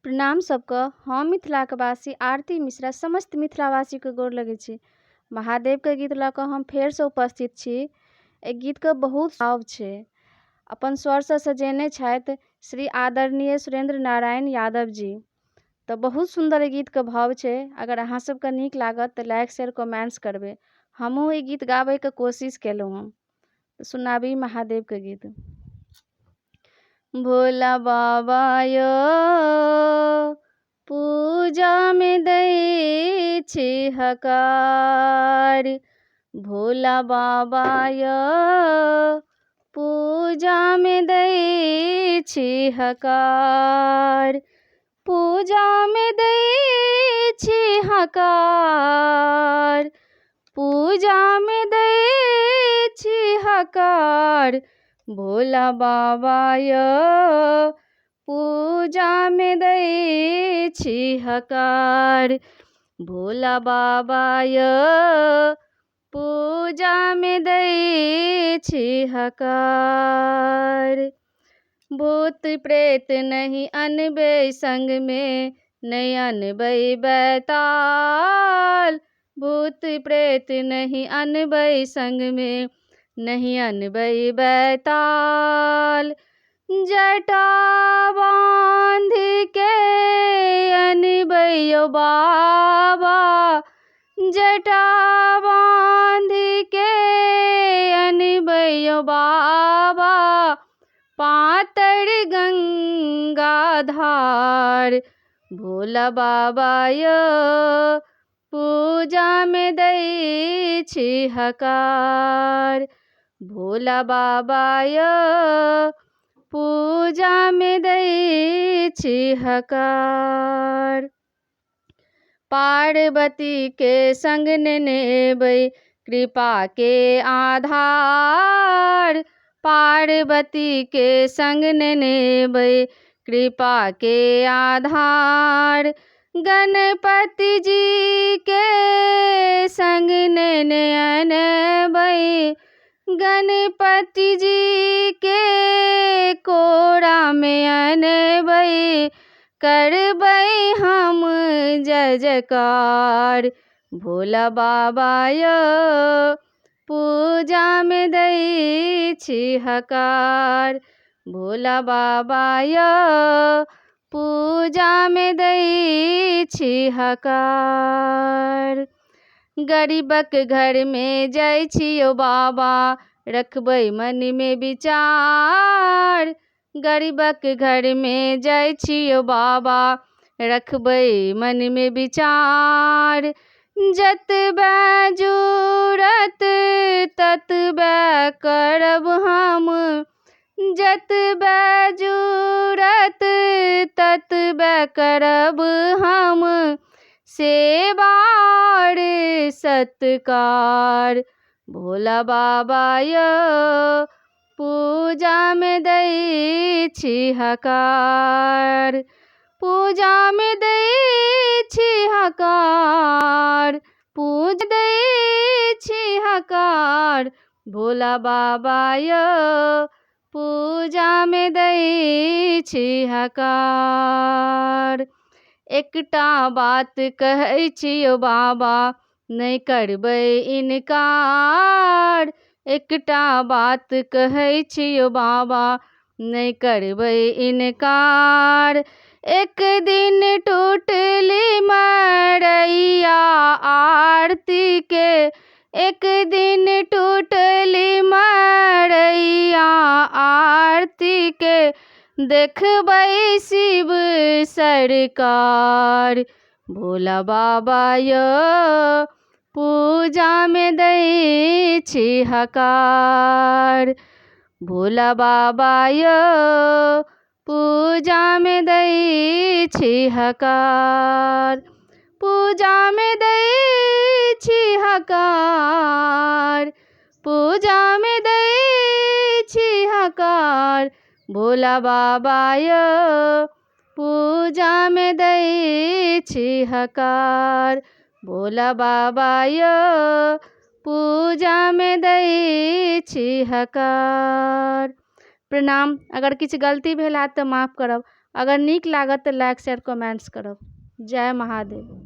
प्रणाम सबके। हम मिथिलाके वासी आरती मिश्रा समस्त मिथिलावासीके गोर लगै छी। महादेवके गीत लऽ कऽ हम फेरसँ उपस्थित छी। एहि गीतके बहुत भाव छै। अपन स्वरसँ सजेने छथि श्री आदरणीय सुरेंद्र नारायण यादव जी। तऽ बहुत सुंदर एहि गीतके भाव छै। अगर अहाँ सबके नीक लागत तऽ लाइक शेयर कमेंट्स करबै। हमहूँ ई गीत गाबैके कोशिश केलहुँ हँ। तऽ सुनाबी महादेवके गीत। भोला बाबा यो पूजा में दै छी हकार। भोला बाबा यो पूजा में दै छी हकार। पूजा में दै छी हकार। पूजा में दै छी हकार। भोला बाबा यो पूजा में दै छी हकार। भोला बाबा यो पूजा में दै छी हकार। भूत प्रेत नहीं अनबै संग में, नहीं अनबै बैताल। भूत प्रेत नहीं अनबै संग में, नहीं अनबै बैताल। जटा बांध के अनबै यो बाबा। जटा बांध के अनबै यो बाबा। पातर गंगा धार। भोला बाबा यो पूजा में दै छी हकार। भोला बाबा यो पूजा में दै छी हकार। पार्वती के संग नेबै कृपा के आधार। पार्वती के संग नेबै कृपा के आधार। गणपति जी के संग नेने अनबै। गणपति जी के कोरा में अनबै। करबै हम जय जयकार। भोला बाबा यो पूजा में दै छी हकार। भोला बाबा यो पूजा में दै छी हकार। गरीबक घर में जाइ छियो बाबा, रखबै मन में विचार। गरीबक घर में जाइ छियो बाबा, रखबै मन में विचार। जतबे जूरत ततबे करब हम। जतबे जूरत ततबे करब हम। सेवा और सत्कार। भोला बाबा यो पूजा में दै छी हकार। पूजा में दै छी हकार। पूजा दै छी हकार। भोला बाबा यो पूजा में दै छी हकार। एकटा बात कहै छियो बाबा, नहीं करबै इनकार। एकटा बात कहै छियो बाबा, नहीं करबै इनकार। एक दिन टूटली मड़ैया आरती के। एक दिन टूटली मड़ैया आरती के। देखबै शिव सरकार। भोला बाबा यो पूजा में दै छी हकार। भोला बाबा यो पूजा में दै छी हकार। पूजा में दै छी हकार। पूजा में दै छी हकार। भोला बाबा यो पूजा में दै छी हकार। भोला बाबा यो पूजा में दै छी हकार। प्रणाम। अगर किछु गलती भेल हैत तऽ माफ करब। अगर नीक लागत तऽ लाइक शेयर कमेंट्स करब। जय महादेव।